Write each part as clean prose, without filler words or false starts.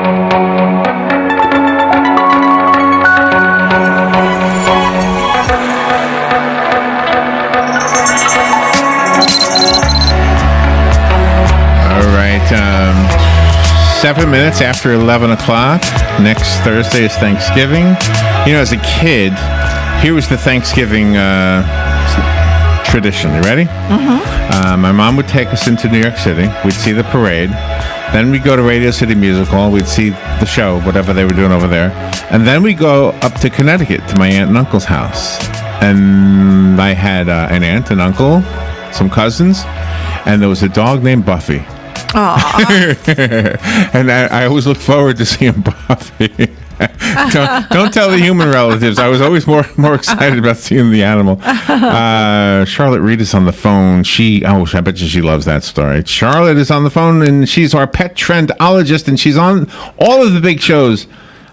All right. 7 minutes after 11 o'clock. Next Thursday is Thanksgiving. You know, as a kid, here was the Thanksgiving tradition. You ready? Mm-hmm. My mom would take us into New York City. We'd see the parade. Then we'd go to Radio City Music Hall. We'd see the show, whatever they were doing over there. And then we'd go up to Connecticut to my aunt and uncle's house. And I had an aunt and uncle, some cousins, and there was a dog named Buffy. And I always look forward to seeing Buffy. Don't tell the human relatives. I was always more excited about seeing the animal. Charlotte Reed is on the phone. I bet you she loves that story. Charlotte is on the phone, and she's our pet trendologist, and she's on all of the big shows.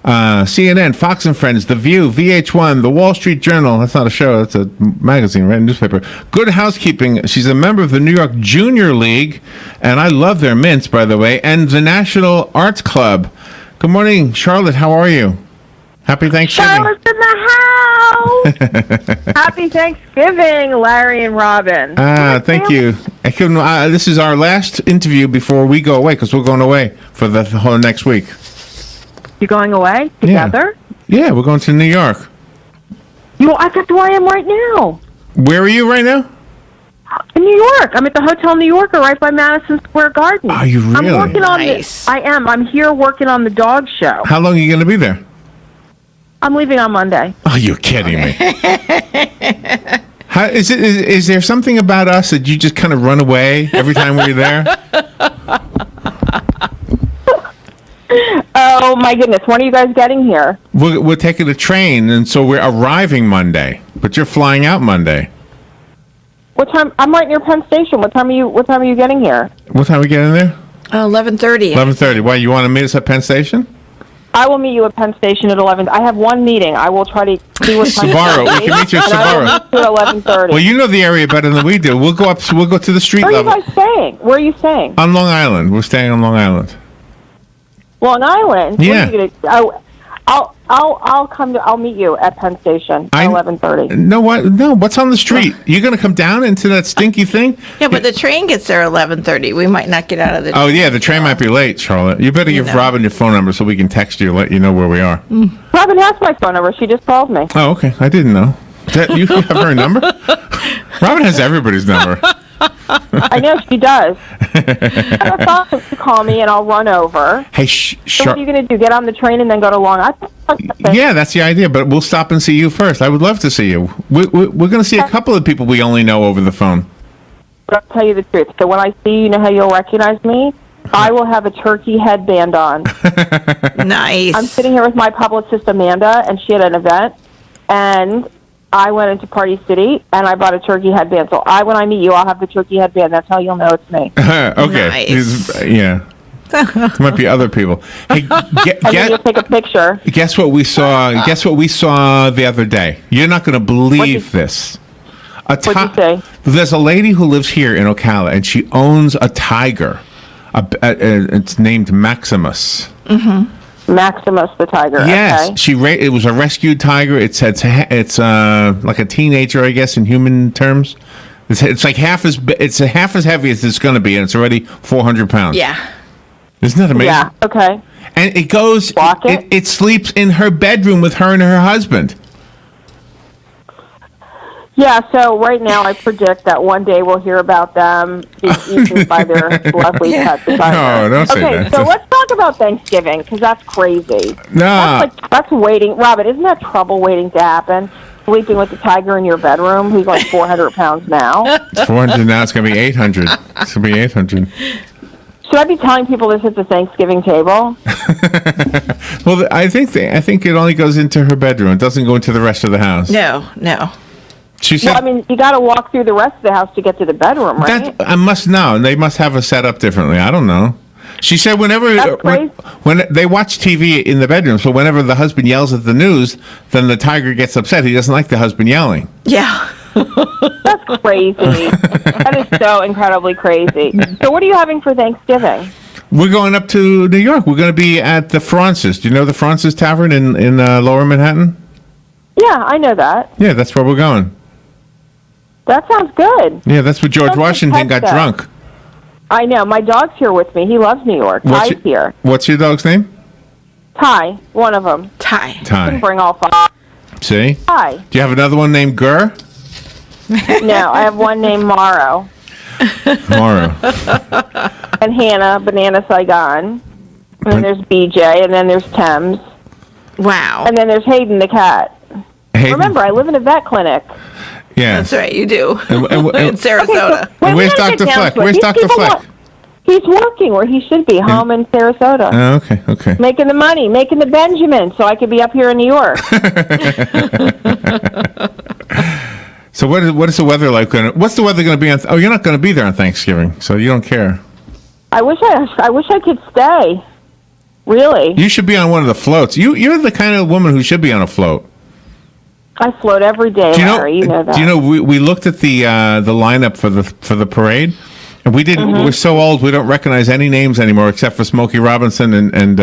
CNN, Fox and Friends, The View, VH1, The Wall Street Journal. That's not a show. That's a magazine, right? A newspaper. Good Housekeeping. She's a member of the New York Junior League, and I love their mints, by the way, and the National Arts Club. Good morning, Charlotte. How are you? Happy Thanksgiving. Charlotte's in the house. Happy Thanksgiving, Larry and Robin. Thank you. This is our last interview before we go away, because we're going away for the whole next week. You going away together? Yeah, we're going to New York. That's where I am right now. Where are you right now? In New York. I'm at the Hotel New Yorker right by Madison Square Garden. Are you really? I'm working on this. I am. I'm here working on the dog show. How long are you going to be there? I'm leaving on Monday. Oh, you're kidding me. Is there something about us that you just kind of run away every time we're there? Oh, my goodness. When are you guys getting here? We're taking a train, and so we're arriving Monday. But you're flying out Monday. What time? I'm right near Penn Station. What time are you getting here? What time are we getting there? 11:30. 11:30. Why, you want to meet us at Penn Station? I will meet you at Penn Station at 11. I have one meeting. I will try to see what time. Sbarro. We can meet you at Sbarro. At 11:30. Well, you know the area better than we do. We'll go to the street level. Where are you guys staying? Where are you staying? On Long Island. We're staying on Long Island. Long Island. Yeah. I'll come. I'll meet you at Penn Station at 11:30. No, what? No, what's on the street? You're gonna come down into that stinky thing? Yeah, but the train gets there at 11:30. We might not get out of the train. Oh yeah, the train might be late, Charlotte. You better give Robin your phone number so we can text you, let you know where we are. Robin has my phone number. She just called me. Oh, okay. I didn't know. You have her number? Robin has everybody's number. I know she does. I thought to call me and I'll run over. Hey, so what are you going to do? Get on the train and then go to Long Island? Yeah, that's the idea. But we'll stop and see you first. I would love to see you. We're going to see a couple of people we only know over the phone. But I'll tell you the truth. So when I see you, you know how you'll recognize me? I will have a turkey headband on. Nice. I'm sitting here with my publicist, Amanda, and she had an event. And I went into Party City, and I bought a turkey headband. So when I meet you, I'll have the turkey headband. That's how you'll know it's me. Okay. Nice. Yeah. There might be other people. Hey, and then you'll take a picture. Guess what we saw? Guess what we saw the other day? You're not going to believe this. What'd you say? There's a lady who lives here in Ocala, and she owns a tiger. It's named Maximus. Mm-hmm. Maximus the tiger. Yes, okay. It was a rescued tiger. It's like a teenager, I guess, in human terms. It's like half as heavy as it's going to be, and it's already 400 pounds. Yeah. Isn't that amazing? Yeah. Okay. And it goes. It sleeps in her bedroom with her and her husband. Yeah, so right now I predict that one day we'll hear about them being eaten by their lovely pet. No, don't say that. Okay, so let's talk about Thanksgiving, because that's crazy. No. That's waiting. Robin, isn't that trouble waiting to happen? Sleeping with the tiger in your bedroom, who's like 400 pounds now. It's 400 now. It's going to be 800. It's going to be 800. Should I be telling people this at the Thanksgiving table? Well, I think it only goes into her bedroom. It doesn't go into the rest of the house. No. She said, well, I mean, you got to walk through the rest of the house to get to the bedroom, right? I must know. They must have it set up differently. I don't know. She said when they watch TV in the bedroom, so whenever the husband yells at the news, then the tiger gets upset. He doesn't like the husband yelling. Yeah. That's crazy. That is so incredibly crazy. So what are you having for Thanksgiving? We're going up to New York. We're going to be at the Francis. Do you know the Francis Tavern in Lower Manhattan? Yeah, I know that. Yeah, that's where we're going. That sounds good. Yeah, that's where George That's Washington got fantastic. drunk. I know. My dog's here with me. He loves New York. What's Ty's your- here. What's your dog's name? Ty, one of them. Ty. Can Ty. bring all five. See? Ty. Do you have another one named Gurr? No, I have one named Morrow. Morrow. And Hannah, Banana Saigon. And then there's BJ, and then there's Thames. Wow. And then there's Hayden the cat. Hayden? Remember, I live in a vet clinic. Yeah. That's right, you do. And In Sarasota. Wait, where's we gotta Dr. get down Fleck? to it. Where's These Dr. people Fleck? want- He's working where he should be, home in Sarasota. Oh, okay. Making the money, making the Benjamin, so I could be up here in New York. So what is the weather like? What's the weather going to be on? Oh, you're not going to be there on Thanksgiving, so you don't care. I wish I could stay. Really, You should be on one of the floats. You're the kind of woman who should be on a float. I float every day, Do you know? Larry. You know that. Do you know we looked at the lineup for the parade, and we didn't. Mm-hmm. We're so old we don't recognize any names anymore except for Smokey Robinson and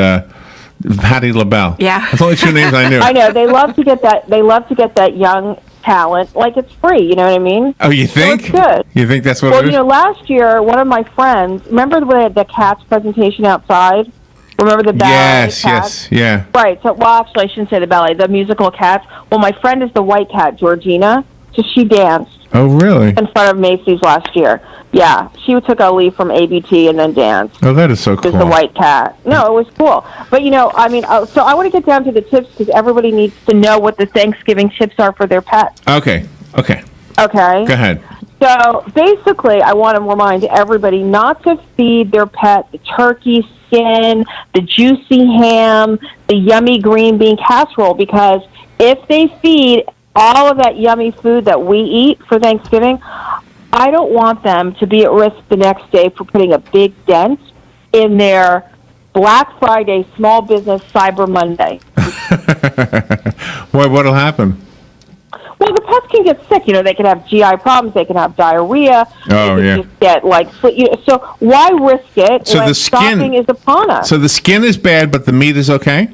Patti LaBelle. Yeah. That's the only two names I knew. I know they love to get that. They love to get that young talent, like it's free. You know what I mean? Oh, you think? it's good. You think that's what Well, it you is? know, last year, one of my friends, remember when they had the Cats presentation outside? Remember the ballet Yes, Cats? yes, yeah. Right. So, well, actually, I shouldn't say the ballet, the musical Cats. Well, my friend is the white cat, Georgina. So she danced Oh, really? in front of Macy's last year. Yeah, she took a leave from ABT and then danced. Oh, that is so Just cool. the white cat. No, it was cool. But, you know, I mean, so I want to get down to the tips because everybody needs to know what the Thanksgiving tips are for their pets. Okay. Okay? Go ahead. So basically, I want to remind everybody not to feed their pet the turkey skin, the juicy ham, the yummy green bean casserole, because if they feed all of that yummy food that we eat for Thanksgiving, I don't want them to be at risk the next day for putting a big dent in their Black Friday, Small Business, Cyber Monday. What'll happen? Well, the pets can get sick. You know, they can have GI problems. They can have diarrhea. Oh, they can yeah. just get so why risk it So when the skin- shopping is upon us? So the skin is bad, but the meat is okay?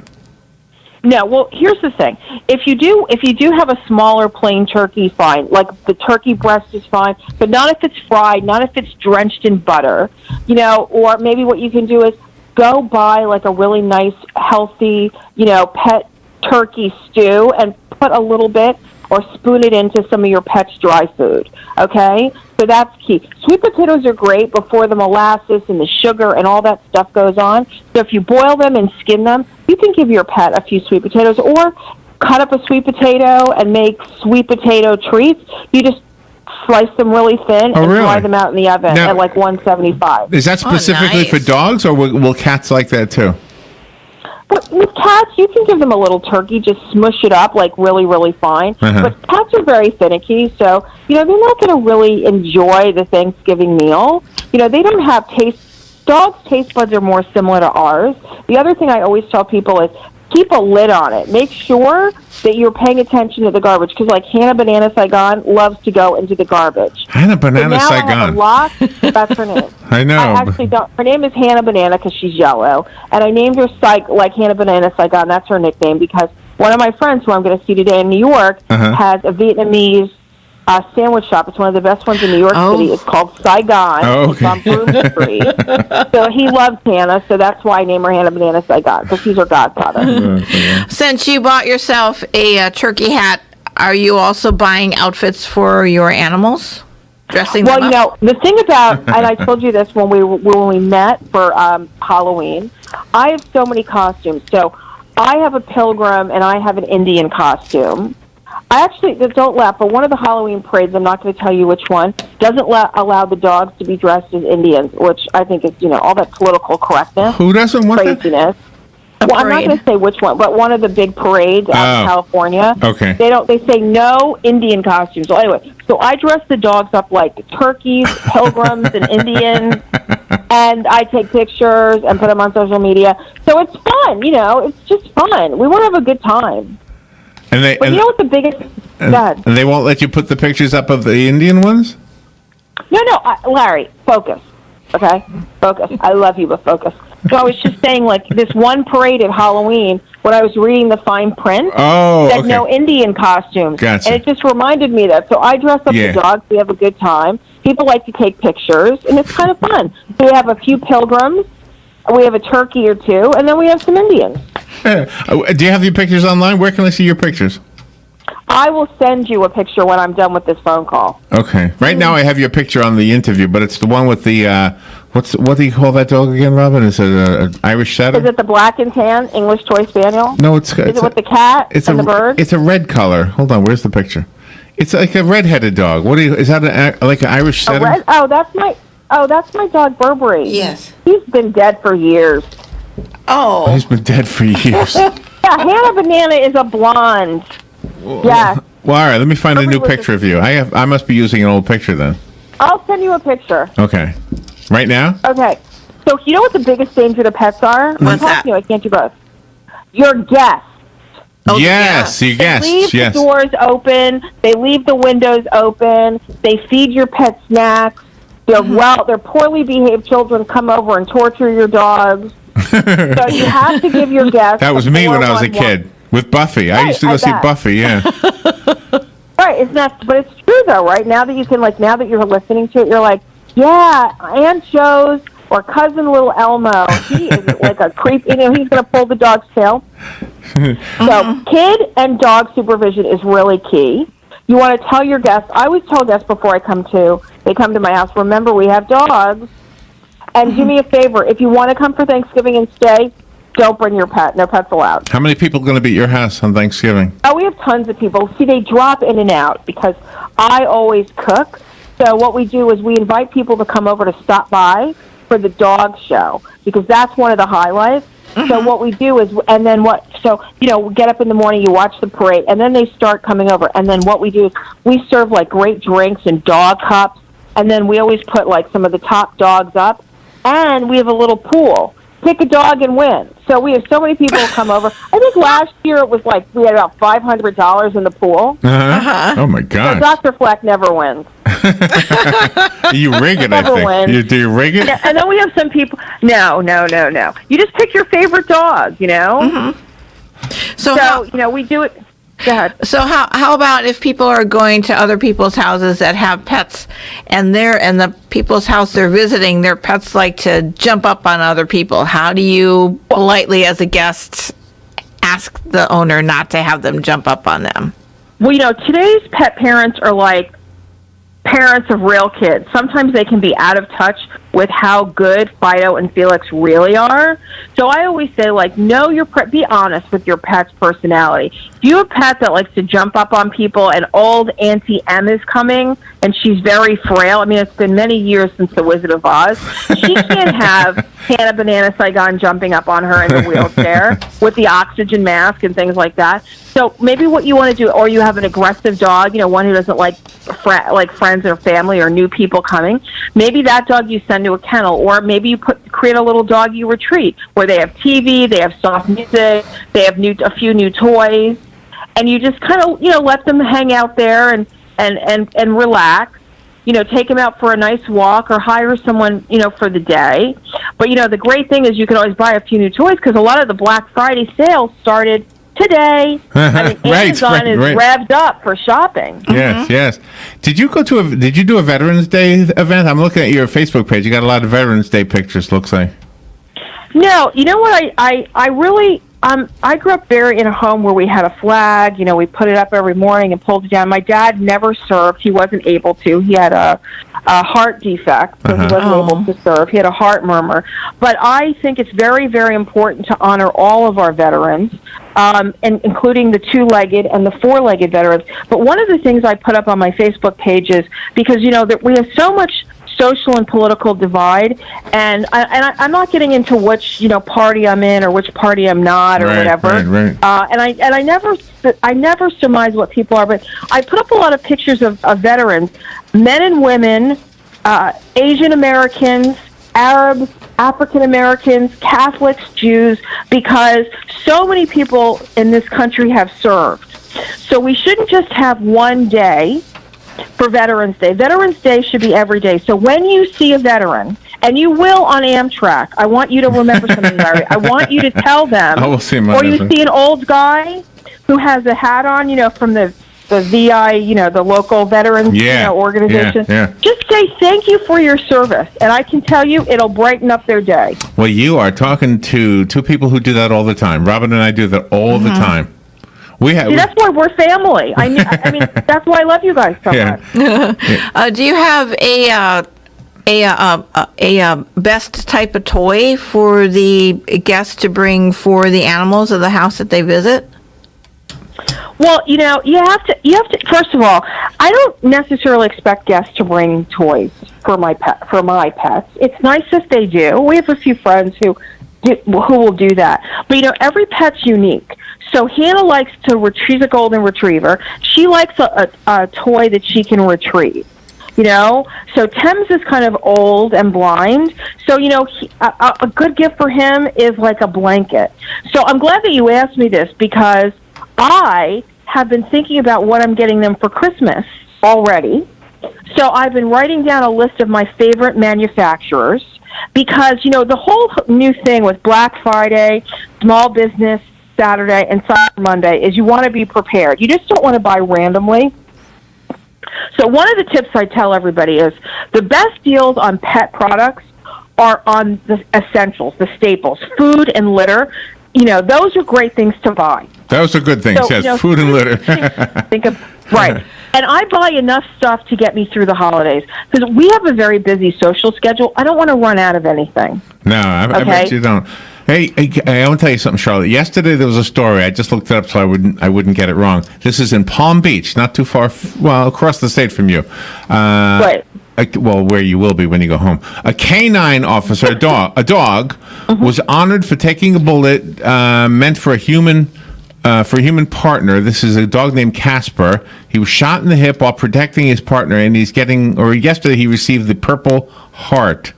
No, well, here's the thing. If you do have a smaller plain turkey, fine. Like the turkey breast is fine, but not if it's fried, not if it's drenched in butter. You know, or maybe what you can do is go buy like a really nice, healthy, you know, pet turkey stew and put a little bit or spoon it into some of your pet's dry food, okay? So that's key. Sweet potatoes are great before the molasses and the sugar and all that stuff goes on. So if you boil them and skin them, you can give your pet a few sweet potatoes or cut up a sweet potato and make sweet potato treats. You just slice them really thin and really? dry them out in the oven Now- at like 175. Is that specifically nice. for dogs, or will cats like that too? But with cats, you can give them a little turkey, just smush it up like really, really fine. Uh-huh. But cats are very finicky, so, you know, they're not going to really enjoy the Thanksgiving meal. You know, they don't have taste. Dogs' taste buds are more similar to ours. The other thing I always tell people is keep a lid on it. Make sure that you're paying attention to the garbage, because like Hannah Banana Saigon loves to go into the garbage. Hannah So Banana now I have Saigon. a lot. That's her name. I know. I actually don't. Her name is Hannah Banana because she's yellow, and I named her like Hannah Banana Saigon. That's her nickname because one of my friends, who I'm going to see today in New York, Uh-huh. has a Vietnamese sandwich shop. It's one of the best ones in New York Oh. City. It's called Saigon. Oh, It's on okay. Broome Street. So he loves Hannah, so that's why I named her Hannah Banana Saigon because he's her godfather. Since you bought yourself a turkey hat, are you also buying outfits for your animals? Dressing Well, them you up? know, the thing about, and I told you this when we met for Halloween, I have so many costumes. So I have a pilgrim and I have an Indian costume. I actually, don't laugh, but one of the Halloween parades, I'm not going to tell you which one, doesn't allow the dogs to be dressed as Indians, which I think is, you know, all that political correctness, Who doesn't want that? craziness. Well, I'm not parade. going to say which one, but one of the big parades out in Oh. California. Okay. They say no Indian costumes. Well, anyway, so I dress the dogs up like turkeys, pilgrims, and Indians, and I take pictures and put them on social media. So it's fun, you know. It's just fun. We want to have a good time. And they But and, you know what the biggest? and, Go ahead. and they won't let you put the pictures up of the Indian ones? No, Larry, focus. Okay? Focus. I love you, but focus. So I was just saying, like, this one parade at Halloween, when I was reading the fine print, said okay. no Indian costumes. Gotcha. And it just reminded me of that. So I dress up Yeah. the dogs. We have a good time. People like to take pictures, and it's kind of fun. We have a few pilgrims. We have a turkey or two, and then we have some Indians. Do you have your pictures online? Where can I see your pictures? I will send you a picture when I'm done with this phone call. Okay. Right now I have your picture on the interview, but it's the one with the what do you call that dog again, Robin? Is it an Irish setter? Is it the black and tan English Toy Spaniel? No, it's Is it with the cat and the bird? It's a red color. Hold on, where's the picture? It's like a red-headed dog. What do you? Is that like an Irish setter? That's my dog Burberry. Yes. He's been dead for years. Oh. He's been dead for years. Yeah, Hannah Banana is a blonde. Yes. Well, all right. Let me find a new Burberry was picture of you. I must be using an old picture then. I'll send you a picture. Okay. Right now? Okay. So you know what the biggest danger to pets are? What's that? I can't do both. Your guests. Oh, yes, yeah. you guessed. Leave Yes. the doors open. They leave the windows open. They feed your pet snacks. They're poorly behaved children come over and torture your dogs. So you have to give your guests. That was a me when I was a 411. kid with Buffy. I used to go I see bet. Buffy. Yeah. Right, but it's true though, right? Now that you can, now that you're listening to it, you're like, yeah, Aunt Joe's or cousin little Elmo, he is like a creep. He's going to pull the dog's tail. So kid and dog supervision is really key. You want to tell your guests. I always tell guests before they come to my house, remember we have dogs. And do me a favor, if you want to come for Thanksgiving and stay, don't bring your pet. No pets allowed. How many people going to be at your house on Thanksgiving? Oh, we have tons of people. See, they drop in and out because I always cook. So what we do is we invite people to come over to stop by for the dog show because that's one of the highlights. So what we do is, and then we get up in the morning, you watch the parade, and then they start coming over. And then what we do is we serve like great drinks and dog cups, and then we always put like some of the top dogs up, and we have a little pool. Pick a dog and win. So we have so many people come over. I think last year it was like we had about $500 in the pool. Oh my So God! Dr. Fleck never wins. You rig it, I Never think. win. Do you rig it? Yeah, and then we have some people. No. You just pick your favorite dog. So we do it. Go ahead. So how about if people are going to other people's houses that have pets, and the people's house they're visiting, their pets like to jump up on other people? How do you politely, as a guest, ask the owner not to have them jump up on them? Well, today's pet parents are like parents of real kids. Sometimes they can be out of touch with how good Fido and Felix really are. So I always say, know your be honest with your pet's personality. If you have a pet that likes to jump up on people, and old Auntie Em is coming, and she's very frail. I mean, it's been many years since The Wizard of Oz. She can't have Hannah Banana Saigon jumping up on her in the wheelchair with the oxygen mask and things like that. So maybe what you want to do, or you have an aggressive dog, one who doesn't like friends or family or new people coming. Maybe that dog you send to a kennel, or maybe you create a little doggy retreat where they have TV, they have soft music, they have a few new toys, and you just kind of let them hang out there and relax. Take them out for a nice walk, or hire someone for the day. But the great thing is you can always buy a few new toys because a lot of the Black Friday sales started today. I mean, Amazon is revved up for shopping. Yes. Did you do a Veterans Day event? I'm looking at your Facebook page. You got a lot of Veterans Day pictures, looks like. No, you know what? I really I grew up in a home where we had a flag. We put it up every morning and pulled it down. My dad never served. He wasn't able to. He had a heart defect, so he wasn't able to serve. He had a heart murmur. But I think it's very, very important to honor all of our veterans, and including the two-legged and the four-legged veterans. But one of the things I put up on my Facebook page is because that we have so much social and political divide, and I'm not getting into which party I'm in or which party I'm not or whatever. Right. And I never surmise what people are, but I put up a lot of pictures of veterans, men and women, Asian Americans, Arabs, African Americans, Catholics, Jews, because so many people in this country have served. So we shouldn't just have one day for Veterans Day. Veterans Day should be every day. So when you see a veteran and you will on Amtrak. I want you to remember something, Larry. I want you to tell them. I will see my Or you husband. see an old guy who has a hat on, from the VI, the local veterans organization. Yeah. Just say thank you for your service, and I can tell you it'll brighten up their day. Well, you are talking to two people who do that all the time. Robin and I do that all the time. We have. See, that's why we're family. I mean, that's why I love you guys so Yeah. much. Do you have a best type of toy for the guests to bring for the animals of the house that they visit? Well, you have to. First of all, I don't necessarily expect guests to bring toys for my pets. It's nice if they do. We have a few friends who will do that. But every pet's unique. So Hannah likes to she's a golden retriever. She likes a toy that she can retrieve. So Thames is kind of old and blind. So, a good gift for him is like a blanket. So I'm glad that you asked me this, because I have been thinking about what I'm getting them for Christmas already. So I've been writing down a list of my favorite manufacturers, because, the whole new thing with Black Friday, Small Business Saturday, and Cyber Monday is you want to be prepared. You just don't want to buy randomly. So one of the tips I tell everybody is the best deals on pet products are on the essentials, the staples, food and litter. Those are great things to buy. Those are good things. So, Yes, food and litter. Right. And I buy enough stuff to get me through the holidays, because we have a very busy social schedule. I don't want to run out of anything. No, I bet you don't. Hey, I want to tell you something, Charlotte. Yesterday there was a story. I just looked it up so I wouldn't get it wrong. This is in Palm Beach, not too far, across the state from you. Right. Where you will be when you go home. A canine officer, a dog, was honored for taking a bullet meant for a human partner. This is a dog named Casper. He was shot in the hip while protecting his partner, and yesterday he received the Purple Heart.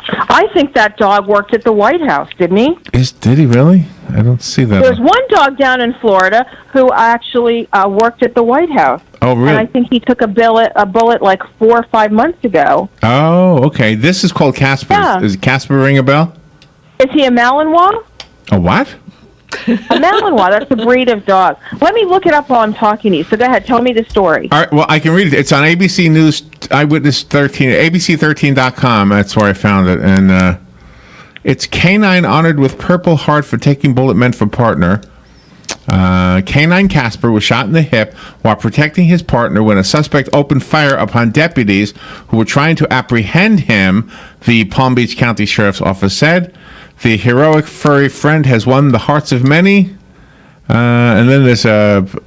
I think that dog worked at the White House, didn't he? Did he really? I don't see that. There's one dog down in Florida who actually worked at the White House. Oh, really? And I think he took a bullet like 4 or 5 months ago. Oh, okay. This is called Casper. Yeah. Does Casper ring a bell? Is he a Malinois? A what? A Malinois. That's a breed of dog. Let me look it up while I'm talking to you. So go ahead. Tell me the story. All right. Well, I can read it. It's on ABC News Eyewitness 13, ABC13.com. That's where I found it. And it's canine honored with Purple Heart for taking bullet meant for partner. Canine Casper was shot in the hip while protecting his partner when a suspect opened fire upon deputies who were trying to apprehend him, the Palm Beach County Sheriff's Office said. The heroic furry friend has won the hearts of many. And then there's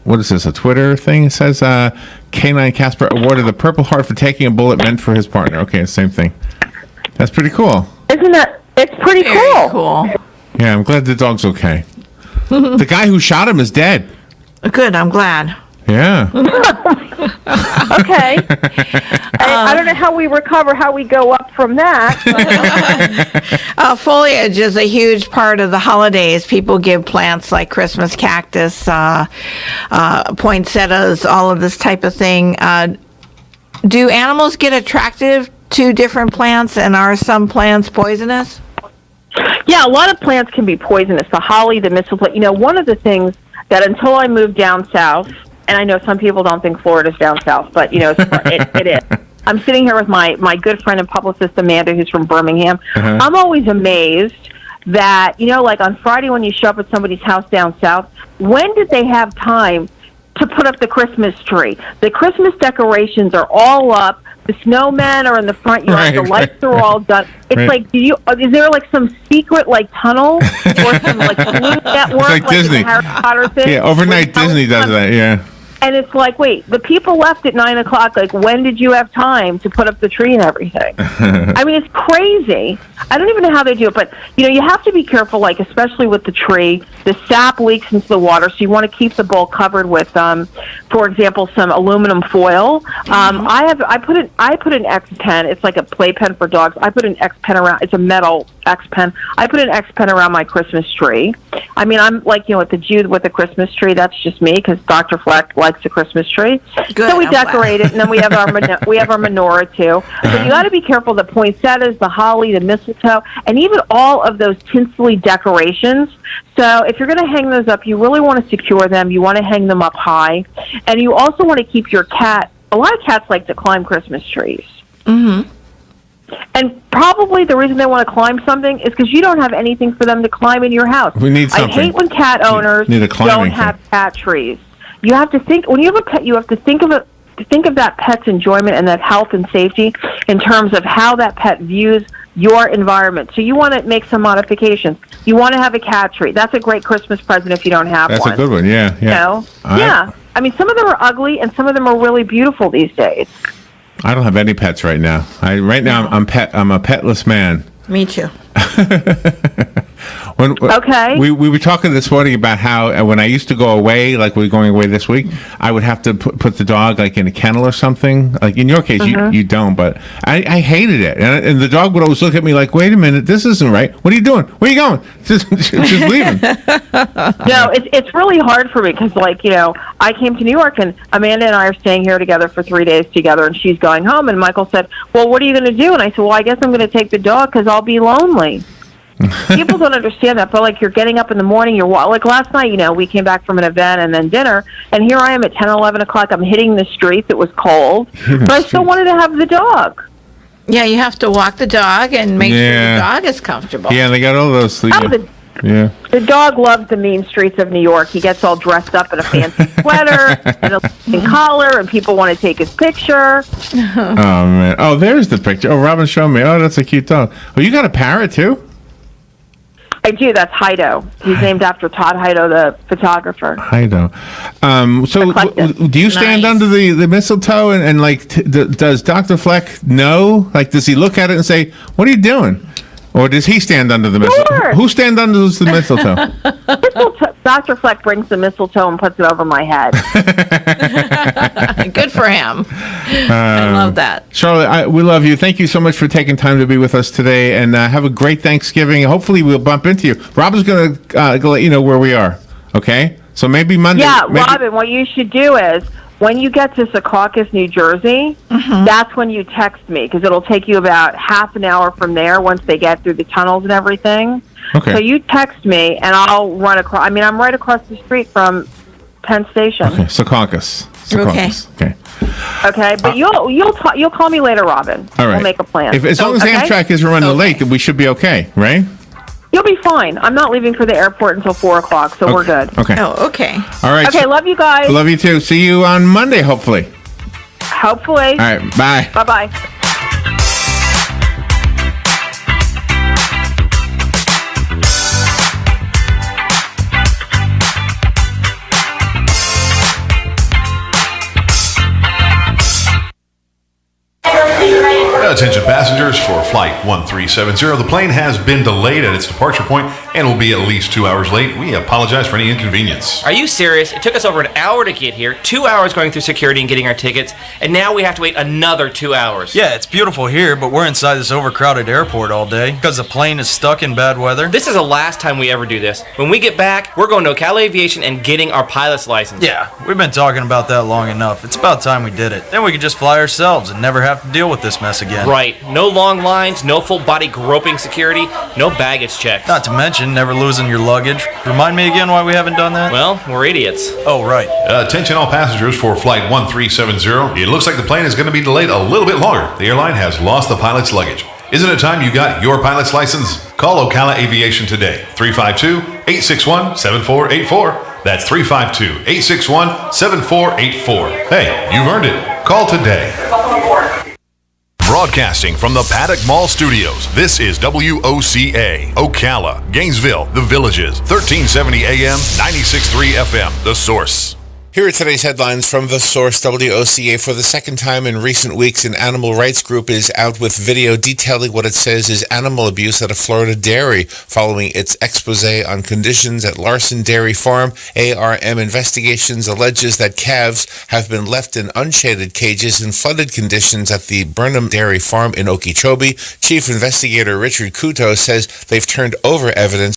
what is this, a Twitter thing? It says, Canine Casper awarded the Purple Heart for taking a bullet meant for his partner. Okay, same thing. That's pretty cool. Isn't that? It's pretty Very cool. cool. Yeah, I'm glad the dog's okay. The guy who shot him is dead. Good, I'm glad. Yeah. Okay. I don't know how we recover, how we go up from that. Foliage is a huge part of the holidays. People give plants like Christmas cactus, poinsettias, all of this type of thing. Do animals get attracted to different plants, and are some plants poisonous? Yeah, a lot of plants can be poisonous. The holly, the mistletoe. One of the things that until I moved down south, and I know some people don't think Florida's down south, but it is. I'm sitting here with my good friend and publicist Amanda, who's from Birmingham. Uh-huh. I'm always amazed that like on Friday when you show up at somebody's house down south, when did they have time to put up the Christmas tree? The Christmas decorations are all up. The snowmen are in the front yard. Right, the lights are all done. It's right. like, is there like some secret like tunnel or some like blue network like Disney. the Harry Potter thing? Yeah, overnight Disney does that, yeah. And it's like, wait, the people left at 9 o'clock. Like, when did you have time to put up the tree and everything? I mean, it's crazy. I don't even know how they do it, but you have to be careful. Like, especially with the tree, the sap leaks into the water, so you want to keep the bowl covered with, for example, some aluminum foil. I put an X pen. It's like a play pen for dogs. I put an X pen around. It's a metal X pen. I put an X pen around my Christmas tree. I mean, I'm like, with the Jew with the Christmas tree. That's just me because Dr. Fleck likes a Christmas tree. Good, So we I'm glad. decorate it, and then we have our menorah too. But you got to be careful. The poinsettias, the holly, the mistletoe, and even all of those tinselly decorations. So if you're going to hang those up, you really want to secure them. You want to hang them up high, and you also want to keep your cat. A lot of cats like to climb Christmas trees. Mm-hmm. And probably the reason they want to climb something is because you don't have anything for them to climb in your house. We need something. I hate when cat owners Need a climbing don't have thing. cat trees. You have to think when you have a pet. You have to think of it. Think of that pet's enjoyment and that health and safety in terms of how that pet views your environment. So you want to make some modifications. You want to have a cat tree. That's a great Christmas present if you don't have That's one. a good one. Yeah. Yeah. I mean, some of them are ugly and some of them are really beautiful these days. I don't have any pets right now. I'm a petless man. Me too. Okay. We were talking this morning about how when I used to go away, like we're going away this week, I would have to put the dog like in a kennel or something. Like in your case, you don't, but I hated it. And the dog would always look at me like, wait a minute, this isn't right. What are you doing? Where are you going? Just leaving. No, it's really hard for me because, I came to New York and Amanda and I are staying here together for 3 days together, and she's going home. And Michael said, "Well, what are you going to do?" And I said, "Well, I guess I'm going to take the dog because I'll be lonely." People don't understand that, but you're getting up in the morning, like last night, we came back from an event and then dinner, and here I am at 10, 11 o'clock. I'm hitting the streets. It was cold, but I still wanted to have the dog. Yeah, you have to walk the dog and make sure the dog is comfortable. Yeah, they got all those. The dog loves the mean streets of New York. He gets all dressed up in a fancy sweater and a collar, and people want to take his picture. Oh, man. Oh, there's the picture. Oh, Robin showed me. Oh, that's a cute dog. Oh, you got a parrot, too? I do. That's Heido. He's named after Todd Heido, the photographer. Heido. So, do you stand Nice. under the mistletoe and does Dr. Fleck know? Like, does he look at it and say, "What are you doing?" Or does he stand under the mistletoe? Sure. Who stands under the mistletoe? Dr. Fleck brings the mistletoe and puts it over my head. Good for him. I love that. Charlotte, we love you. Thank you so much for taking time to be with us today, and have a great Thanksgiving. Hopefully, we'll bump into you. Robin's going to let you know where we are. Okay, so maybe Monday. Yeah, Robin, what you should do is when you get to Secaucus, New Jersey, that's when you text me because it'll take you about half an hour from there once they get through the tunnels and everything. Okay. So you text me and I'll run across. I mean, I'm right across the street from Penn Station. Okay, Secaucus. Okay. Okay, but you'll call me later, Robin. All right. We'll make a plan. As long as Okay? Amtrak isn't running late, then we should be okay, right? You'll be fine. I'm not leaving for the airport until 4 o'clock, so we're good. Okay. Oh, okay. All right. Okay, love you guys. Love you too. See you on Monday, hopefully. Hopefully. All right. Bye. Bye-bye. Attention passengers for Flight 1370. The plane has been delayed at its departure point and will be at least 2 hours late. We apologize for any inconvenience. Are you serious? It took us over an hour to get here, 2 hours going through security and getting our tickets, and now we have to wait another 2 hours. Yeah, it's beautiful here, but we're inside this overcrowded airport all day because the plane is stuck in bad weather. This is the last time we ever do this. When we get back, we're going to Ocala Aviation and getting our pilot's license. Yeah, we've been talking about that long enough. It's about time we did it. Then we could just fly ourselves and never have to deal with this mess again. Right. No long lines, no full body groping security, no baggage checks. Not to mention never losing your luggage. Remind me again why we haven't done that? Well, we're idiots. Oh, right. Attention all passengers for Flight 1370. It looks like the plane is going to be delayed a little bit longer. The airline has lost the pilot's luggage. Isn't it time you got your pilot's license? Call Ocala Aviation today. 352-861-7484. That's 352-861-7484. Hey, you've earned it. Call today. Broadcasting from the Paddock Mall Studios, this is WOCA, Ocala, Gainesville, The Villages, 1370 AM, 96.3 FM, The Source. Here are today's headlines from The Source. WOCA, for the second time in recent weeks, an animal rights group is out with video detailing what it says is animal abuse at a Florida dairy following its expose on conditions at Larson Dairy Farm. ARM Investigations alleges that calves have been left in unshaded cages in flooded conditions at the Burnham Dairy Farm in Okeechobee. Chief Investigator Richard Couto says they've turned over evidence